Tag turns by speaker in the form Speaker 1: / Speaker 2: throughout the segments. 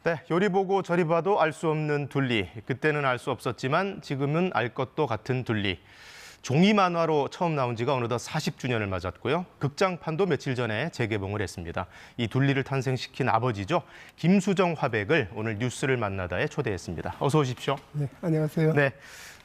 Speaker 1: 네, 요리 보고 저리 봐도 알 수 없는 둘리. 그때는 알 수 없었지만 지금은 알 것도 같은 둘리. 종이 만화로 처음 나온 지가 어느덧 40주년을 맞았고요. 극장판도 며칠 전에 재개봉을 했습니다. 이 둘리를 탄생시킨 아버지죠. 김수정 화백을 오늘 뉴스를 만나다에 초대했습니다. 어서 오십시오.
Speaker 2: 네, 안녕하세요.
Speaker 1: 네,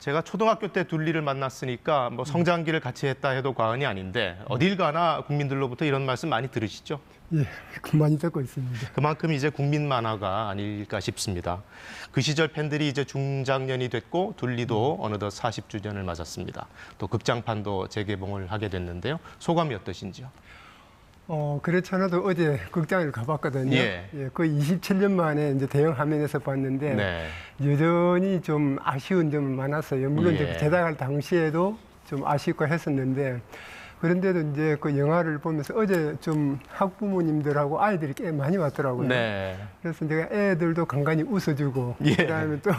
Speaker 1: 제가 초등학교 때 둘리를 만났으니까 뭐 성장기를 같이 했다 해도 과언이 아닌데 어딜 가나 국민들로부터 이런 말씀 많이 들으시죠?
Speaker 2: 예, 많이 듣고 있습니다.
Speaker 1: 그만큼 이제 국민 만화가 아닐까 싶습니다. 그 시절 팬들이 이제 중장년이 됐고 둘리도 어느덧 40주년을 맞았습니다. 또 극장판도 재개봉을 하게 됐는데요. 소감이 어떠신지요?
Speaker 2: 그렇지 않아도 어제 극장을 가봤거든요.
Speaker 1: 예.
Speaker 2: 거의 27년 만에 이제 대형 화면에서 봤는데
Speaker 1: 네.
Speaker 2: 여전히 좀 아쉬운 점이 많았어요. 물론
Speaker 1: 예.
Speaker 2: 이제 제작할 당시에도 좀 아쉽고 했었는데 그런데도 이제 그 영화를 보면서 어제 좀 학부모님들하고 아이들이 꽤 많이 왔더라고요.
Speaker 1: 네.
Speaker 2: 그래서 내가 애들도 간간히 웃어주고
Speaker 1: 예.
Speaker 2: 그다음에 또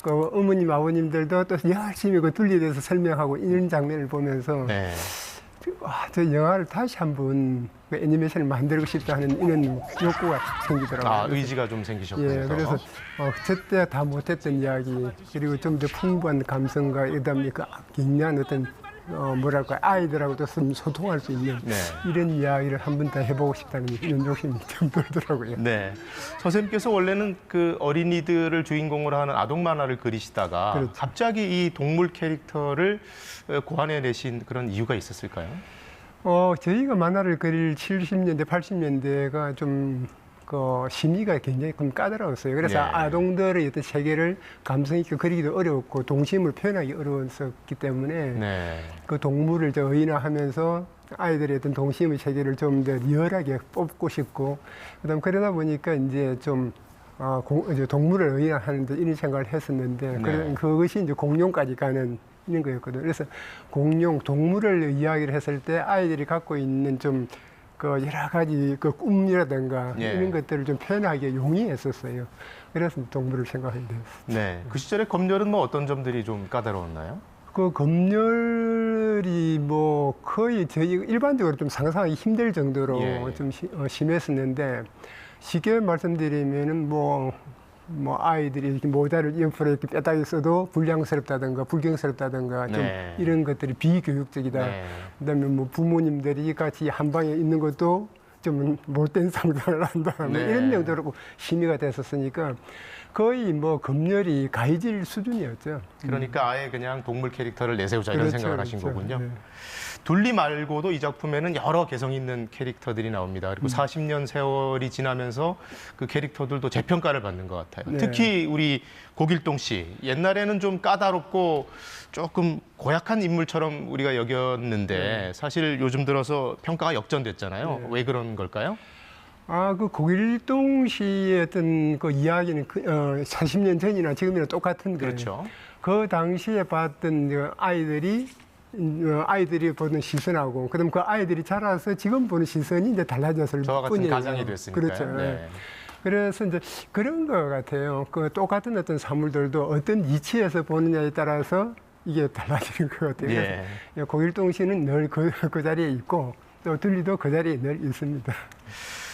Speaker 2: 그 어머님 아버님들도 또 열심히 그 둘리에 대해서 설명하고 이런 장면을 보면서
Speaker 1: 네.
Speaker 2: 와, 저 영화를 다시 한번 그 애니메이션을 만들고 싶다 하는 이런 욕구가 딱 생기더라고요.
Speaker 1: 아, 의지가 좀 생기셨군요.
Speaker 2: 예, 그래서 저때 다 못했던 이야기 그리고 좀 더 풍부한 감성과 그다음에 그 굉장한 어떤 뭐랄까 아이들하고도 소통할 수 있는
Speaker 1: 네.
Speaker 2: 이런 이야기를 한 번 더 해보고 싶다는 이런 욕심이 좀 들더라고요.
Speaker 1: 네. 선생님께서 원래는 그 어린이들을 주인공으로 하는 아동 만화를 그리시다가
Speaker 2: 그렇죠.
Speaker 1: 갑자기 이 동물 캐릭터를 고안해내신 그런 이유가 있었을까요?
Speaker 2: 저희가 만화를 그릴 70년대, 80년대가 좀 심의가 굉장히 좀 까다로웠어요. 그래서
Speaker 1: 예.
Speaker 2: 아동들의 어떤 세계를 감성 있게 그리기도 어려웠고 동심을 표현하기 어려웠었기 때문에
Speaker 1: 네.
Speaker 2: 그 동물을 의인화하면서 아이들의 어떤 동심의 세계를 좀 더 리얼하게 뽑고 싶고 그다음 그러다 보니까 이제 좀 이제 동물을 의인화하는 데 이런 생각을 했었는데
Speaker 1: 네.
Speaker 2: 그것이 이제 공룡까지 가는 이런 거였거든요. 그래서 공룡 동물을 이야기를 했을 때 아이들이 갖고 있는 좀 여러 가지 꿈이라든가
Speaker 1: 예.
Speaker 2: 이런 것들을 좀 표현하기에 용이했었어요. 그래서 동물을 생각하게 되었어요.
Speaker 1: 네. 그 시절에 검열은 뭐 어떤 점들이 좀 까다로웠나요?
Speaker 2: 그 검열이 뭐 거의 저희 일반적으로 좀 상상하기 힘들 정도로
Speaker 1: 예.
Speaker 2: 좀 심했었는데 쉽게 말씀드리면은 뭐 아이들이 이렇게 모자를 옆으로 이렇게 빼다가 써도 불량스럽다든가 불경스럽다든가 좀
Speaker 1: 네.
Speaker 2: 이런 것들이 비교육적이다.
Speaker 1: 네.
Speaker 2: 그다음에 뭐 부모님들이 같이 한 방에 있는 것도 좀 못된 상상을 한다. 뭐
Speaker 1: 네.
Speaker 2: 이런 정도로 심의가 됐었으니까 거의 뭐 검열이 가해질 수준이었죠.
Speaker 1: 그러니까 아예 그냥 동물 캐릭터를 내세우자 이런
Speaker 2: 그렇죠,
Speaker 1: 생각을 하신
Speaker 2: 그렇죠.
Speaker 1: 거군요.
Speaker 2: 네.
Speaker 1: 둘리 말고도 이 작품에는 여러 개성 있는 캐릭터들이 나옵니다. 그리고 40년 세월이 지나면서 그 캐릭터들도 재평가를 받는 것 같아요.
Speaker 2: 네.
Speaker 1: 특히 우리 고길동 씨, 옛날에는 좀 까다롭고 조금 고약한 인물처럼 우리가 여겼는데 사실 요즘 들어서 평가가 역전됐잖아요.
Speaker 2: 네.
Speaker 1: 왜 그런 걸까요?
Speaker 2: 그 고길동 씨의 어떤 그 이야기는 40년 전이나 지금이나 똑같은데
Speaker 1: 그렇죠.
Speaker 2: 그 당시에 봤던 아이들이 보는 시선하고 그다음 그 아이들이 자라서 지금 보는 시선이 이제 달라졌을
Speaker 1: 저와 같은
Speaker 2: 뿐이에요.
Speaker 1: 가장이 됐으니까요.
Speaker 2: 그렇죠.
Speaker 1: 네.
Speaker 2: 그래서 이제 그런 것 같아요. 그 똑같은 어떤 사물들도 어떤 위치에서 보느냐에 따라서 이게 달라지는 것 같아요.
Speaker 1: 예.
Speaker 2: 그래서 고길동 씨는 늘 그 자리에 있고 또 둘리도 그 자리에 늘 있습니다.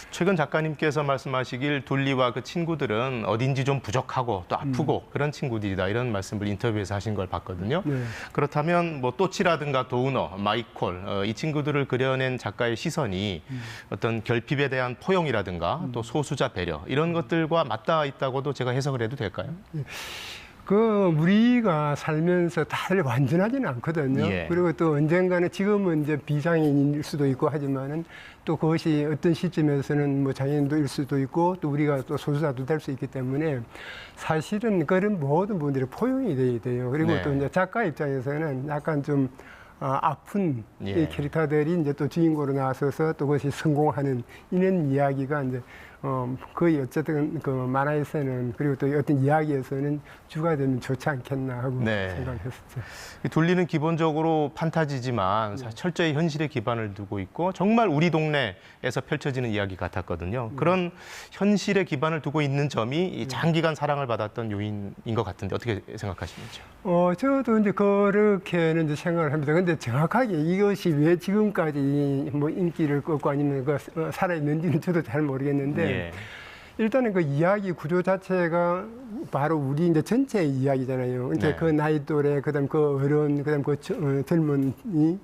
Speaker 1: 최근 작가님께서 말씀하시길 둘리와 그 친구들은 어딘지 좀 부족하고 또 아프고 그런 친구들이다 이런 말씀을 인터뷰에서 하신 걸 봤거든요.
Speaker 2: 네.
Speaker 1: 그렇다면 뭐 또치라든가 도우너, 마이콜 이 친구들을 그려낸 작가의 시선이 어떤 결핍에 대한 포용이라든가 또 소수자 배려 이런 것들과 맞닿아 있다고도 제가 해석을 해도 될까요?
Speaker 2: 우리가 살면서 다들 완전하지는 않거든요.
Speaker 1: 예.
Speaker 2: 그리고 또 언젠가는 지금은 이제 비장애인일 수도 있고 하지만은 또 그것이 어떤 시점에서는 뭐 장애인도일 수도 있고 또 우리가 또 소수자도 될 수 있기 때문에 사실은 그런 모든 분들이 포용이 돼야 돼요. 그리고
Speaker 1: 네.
Speaker 2: 또 이제 작가 입장에서는 약간 좀 아픈
Speaker 1: 예.
Speaker 2: 이 캐릭터들이 이제 또 주인공으로 나서서 또 그것이 성공하는 이런 이야기가 이제 거의 어쨌든 그 만화에서는 그리고 또 어떤 이야기에서는 주가 되면 좋지 않겠나 하고
Speaker 1: 네.
Speaker 2: 생각했었죠.
Speaker 1: 이 둘리는 기본적으로 판타지지만 사실 철저히 현실에 기반을 두고 있고 정말 우리 동네에서 펼쳐지는 이야기 같았거든요. 그런 현실에 기반을 두고 있는 점이 이 장기간 사랑을 받았던 요인인 것 같은데 어떻게 생각하시는지요?
Speaker 2: 저도 이제 그렇게는 이제 생각을 합니다. 근데 정확하게 이것이 왜 지금까지 뭐 인기를 끌고 아니면 살아있는지는 저도 잘 모르겠는데
Speaker 1: 예.
Speaker 2: 일단은 그 이야기 구조 자체가 바로 우리 이제 전체의 이야기잖아요. 이제
Speaker 1: 네.
Speaker 2: 그 나이 또래, 그다음 그 어른, 그다음 그 젊은이.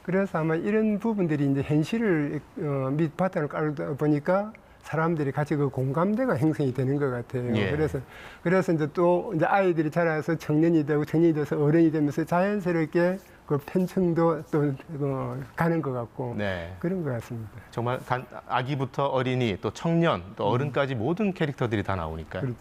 Speaker 2: 그래서 아마 이런 부분들이 이제 현실을 밑바탕을 깔다 보니까 사람들이 같이 그 공감대가 형성이 되는 것 같아요.
Speaker 1: 예.
Speaker 2: 그래서 이제 또 이제 아이들이 자라서 청년이 되고 청년이 돼서 어른이 되면서 자연스럽게 그 편층도 또 가는 것 같고
Speaker 1: 네.
Speaker 2: 그런 것 같습니다.
Speaker 1: 정말 아기부터 어린이 또 청년 또 어른까지 모든 캐릭터들이 다 나오니까요.
Speaker 2: 그렇죠.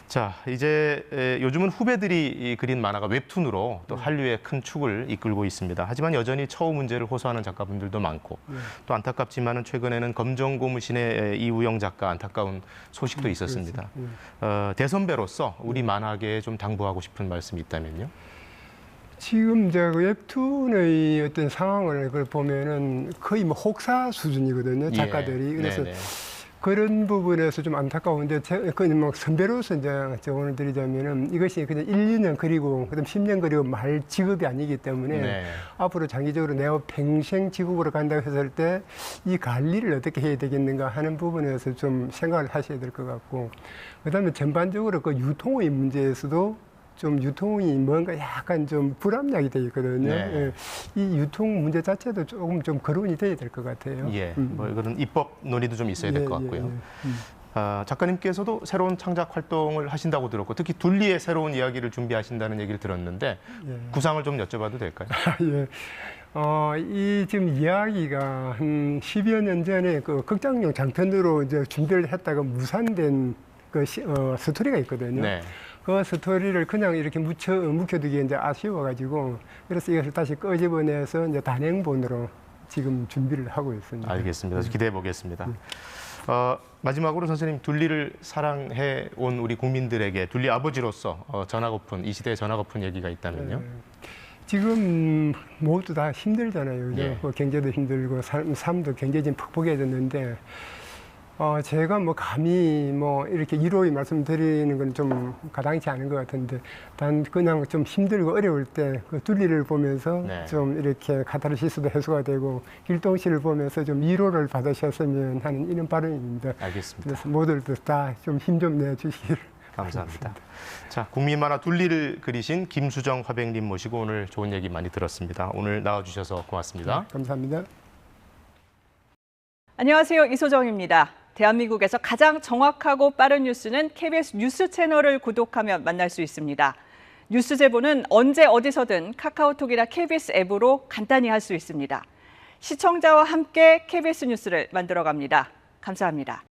Speaker 1: 자, 이제 요즘은 후배들이 그린 만화가 웹툰으로 또 한류의 큰 축을 이끌고 있습니다. 하지만 여전히 처우 문제를 호소하는 작가분들도 많고 또 안타깝지만은 최근에는 검정고무신의 이우영 작가 안타까운 소식도 있었습니다. 대선배로서 우리 만화계에 좀 당부하고 싶은 말씀이 있다면요?
Speaker 2: 지금 이제 그 웹툰의 어떤 상황을 그걸 보면은 거의 뭐 혹사 수준이거든요, 작가들이.
Speaker 1: 예.
Speaker 2: 그래서
Speaker 1: 네네.
Speaker 2: 그런 부분에서 좀 안타까운데, 그냥 뭐 선배로서 이제 조언을 드리자면은 이것이 그냥 1, 2년 그리고 그다음 10년 그리고 말 직업이 아니기 때문에
Speaker 1: 네.
Speaker 2: 앞으로 장기적으로 내가 평생 직업으로 간다고 했을 때 이 관리를 어떻게 해야 되겠는가 하는 부분에서 좀 생각을 하셔야 될 것 같고, 그다음에 전반적으로 그 유통의 문제에서도 좀 유통이 뭔가 약간 좀 불합리하게 되어 있거든요.
Speaker 1: 네.
Speaker 2: 예. 이 유통 문제 자체도 조금 좀 거론이 돼야 될 것 같아요.
Speaker 1: 예, 뭐 그런 입법 논의도 좀 있어야 될 것 같고요. 작가님께서도 새로운 창작 활동을 하신다고 들었고 특히 둘리의 새로운 이야기를 준비하신다는 얘기를 들었는데
Speaker 2: 예.
Speaker 1: 구상을 좀 여쭤봐도 될까요?
Speaker 2: 예. 이 지금 이야기가 한 10여 년 전에 그 극장용 장편으로 이제 준비를 했다가 무산된 그 스토리가 있거든요.
Speaker 1: 네.
Speaker 2: 그 스토리를 그냥 이렇게 묵혀두기 이제 아쉬워가지고 그래서 이것을 다시 끄집어내서 이제 단행본으로 지금 준비를 하고 있습니다.
Speaker 1: 알겠습니다. 기대해 보겠습니다. 마지막으로 선생님 둘리를 사랑해 온 우리 국민들에게 둘리 아버지로서 전하고픈 이 시대에 전하고픈 얘기가 있다면요?
Speaker 2: 지금 모두 다 힘들잖아요. 그죠?
Speaker 1: 예.
Speaker 2: 뭐 경제도 힘들고 삶도 굉장히 좀 퍽퍽해졌는데 제가 뭐 감히 뭐 이렇게 이로이 말씀드리는 건 좀 가당치 않은 것 같은데 단 그냥 좀 힘들고 어려울 때 그 둘리를 보면서
Speaker 1: 네.
Speaker 2: 좀 이렇게 카타르시스도 해소가 되고 길동씨를 보면서 좀 위로를 받으셨으면 하는 이런 바람입니다.
Speaker 1: 알겠습니다.
Speaker 2: 그래서 모두들 다 좀 힘 좀 내주시기를.
Speaker 1: 감사합니다. 자, 국민만화 둘리를 그리신 김수정 화백님 모시고 오늘 좋은 얘기 많이 들었습니다. 오늘 나와주셔서 고맙습니다.
Speaker 2: 감사합니다.
Speaker 3: 안녕하세요. 이소정입니다. 대한민국에서 가장 정확하고 빠른 뉴스는 KBS 뉴스 채널을 구독하면 만날 수 있습니다. 뉴스 제보는 언제 어디서든 카카오톡이나 KBS 앱으로 간단히 할 수 있습니다. 시청자와 함께 KBS 뉴스를 만들어갑니다. 감사합니다.